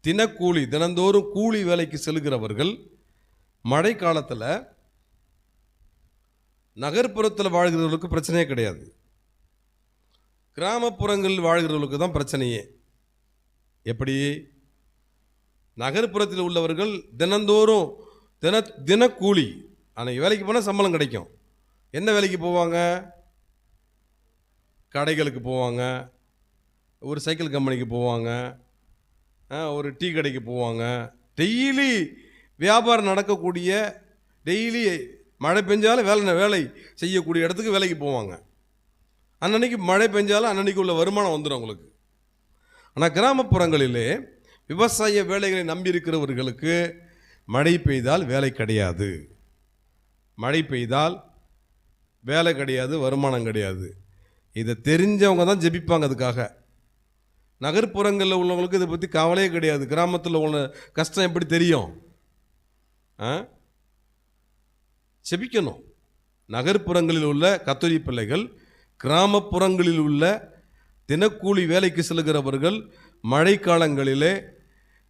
தினக்கூலி, தினந்தோறும் கூலி வேலைக்கு செல்கிறவர்கள் மழை காலத்தில் நகர்ப்புறத்தில் வாழ்கிறவர்களுக்கு பிரச்சனையே கிடையாது. கிராமப்புறங்களில் வாழ்கிறவர்களுக்கு தான் பிரச்சனையே. எப்படி? நகர்ப்புறத்தில் உள்ளவர்கள் தினந்தோறும் தினக்கூலி, அன்னைக்கு வேலைக்கு போனால் சம்பளம் கிடைக்கும். என்ன வேலைக்கு போவாங்க? கடைகளுக்கு போவாங்க, ஒரு சைக்கிள் கம்பெனிக்கு போவாங்க, ஒரு டீ கடைக்கு போவாங்க. டெய்லி வியாபாரம் நடக்கக்கூடிய, டெய்லி மழை பெஞ்சாலும் வேலை செய்யக்கூடிய இடத்துக்கு வேலைக்கு போவாங்க. அன்னன்னைக்கு மழை பெஞ்சாலும் அன்னன்னைக்கு உள்ள வருமானம் வந்துடும் அவங்களுக்கு. ஆனால் கிராமப்புறங்களிலே விவசாய வேலைகளை நம்பி இருக்கிறவர்களுக்கு மழை பெய்தால் வேலை கிடையாது, மழை பெய்தால் வேலை கிடையாது, வருமானம் கிடையாது. இதை தெரிஞ்சவங்க தான் ஜெபிப்பாங்க அதுக்காக. நகர்ப்புறங்களில் உள்ளவங்களுக்கு இதை பற்றி கவலையே கிடையாது. கிராமத்தில் உள்ள கஷ்டம் எப்படி தெரியும்? ஜெபிக்கணும். நகர்ப்புறங்களில் உள்ள கத்தோலிக்க பிள்ளைகள், கிராமப்புறங்களில் உள்ள தினக்கூலி வேலைக்கு செல்கிறவர்கள் மழை காலங்களிலே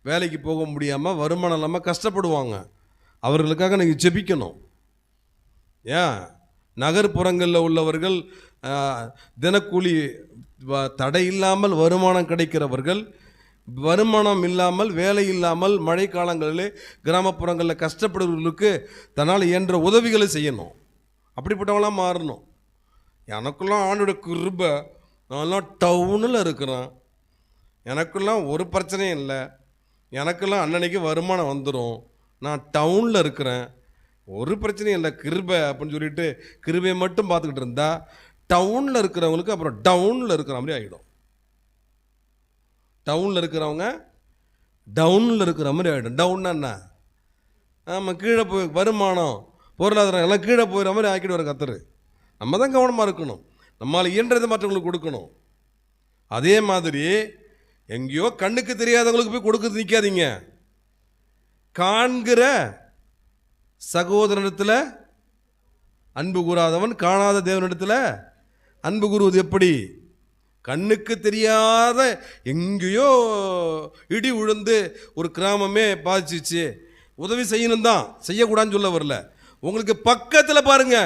வேலைக்கு போக முடியாமல் வருமானம் இல்லாமல் கஷ்டப்படுவாங்க. அவர்களுக்காக நீங்கள் ஜெபிக்கணும். ஏன்? நகர்ப்புறங்களில் உள்ளவர்கள் தினக்கூலி தடை இல்லாமல் வருமானம் கிடைக்கிறவர்கள், வருமானம் இல்லாமல் வேலை இல்லாமல் மழை காலங்களிலே கிராமப்புறங்களில் கஷ்டப்படுறவர்களுக்கு தன்னால் இயன்ற உதவிகளை செய்யணும். அப்படிப்பட்டவங்களாம் மாறணும். எனக்குலாம் ஆண்டோட கிருபை, நான்லாம் டவுனில் இருக்கிறேன், எனக்கெல்லாம் ஒரு பிரச்சனையும் இல்லை, எனக்கெல்லாம் அன்னன்னைக்கு வருமானம் வந்துடும், நான் டவுனில் இருக்கிறேன், ஒரு பிரச்சனையும் இல்லை, கிருபை அப்படின்னு சொல்லிட்டு கிருபையை மட்டும் பார்த்துக்கிட்டு இருந்தா டவுனில் இருக்கிறவங்களுக்கு அப்புறம் டவுனில் இருக்கிற மாதிரி ஆகிடும். டவுனில் இருக்கிறவங்க டவுனில் இருக்கிற மாதிரி ஆகிடும். டவுன்னா என்ன? ஆமாம், கீழே போய் வருமானம் பொருளாதாரம் எல்லாம் கீழே போயிடுற மாதிரி ஆக்கிடுவார் கர்த்தர். நம்ம தான் கவனமாக இருக்கணும். நம்மளால் இயன்றதை மற்றவங்களுக்கு கொடுக்கணும். அதே மாதிரி எங்கேயோ கண்ணுக்கு தெரியாதவங்களுக்கு போய் கொடுக்க நிற்காதீங்க. காண்கிற சகோதரனிடத்தில் அன்பு கூறாதவன் காணாத தேவனிடத்தில் அன்பு கூறுவது எப்படி? கண்ணுக்கு தெரியாத எங்கேயோ இடி விழுந்து ஒரு கிராமமே பாதிச்சிச்சு, உதவி செய்யணும் தான், செய்யக்கூடாதுன்னு சொல்ல வரல. உங்களுக்கு பக்கத்தில் பாருங்க,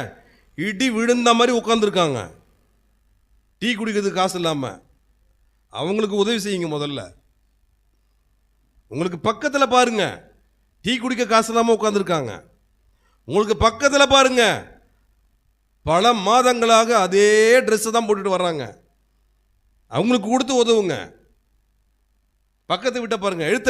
இடி விழுந்த மாதிரி உட்காந்துருக்காங்க, டீ குடிக்கிறதுக்கு காசு இல்லாமல், அவங்களுக்கு உதவி செய்யுங்க முதல்ல. உங்களுக்கு பக்கத்தில் பாருங்க, டீ குடிக்க காசு இல்லாமல் உட்காந்துருக்காங்க. உங்களுக்கு பக்கத்தில் பாருங்க, பல மாதங்களாக அதே ட்ரெஸ்ஸை தான் போட்டுட்டு வர்றாங்க, அவங்களுக்கு கொடுத்து உதவுங்க. பக்கத்து விட்ட பாருங்க, எழுத்த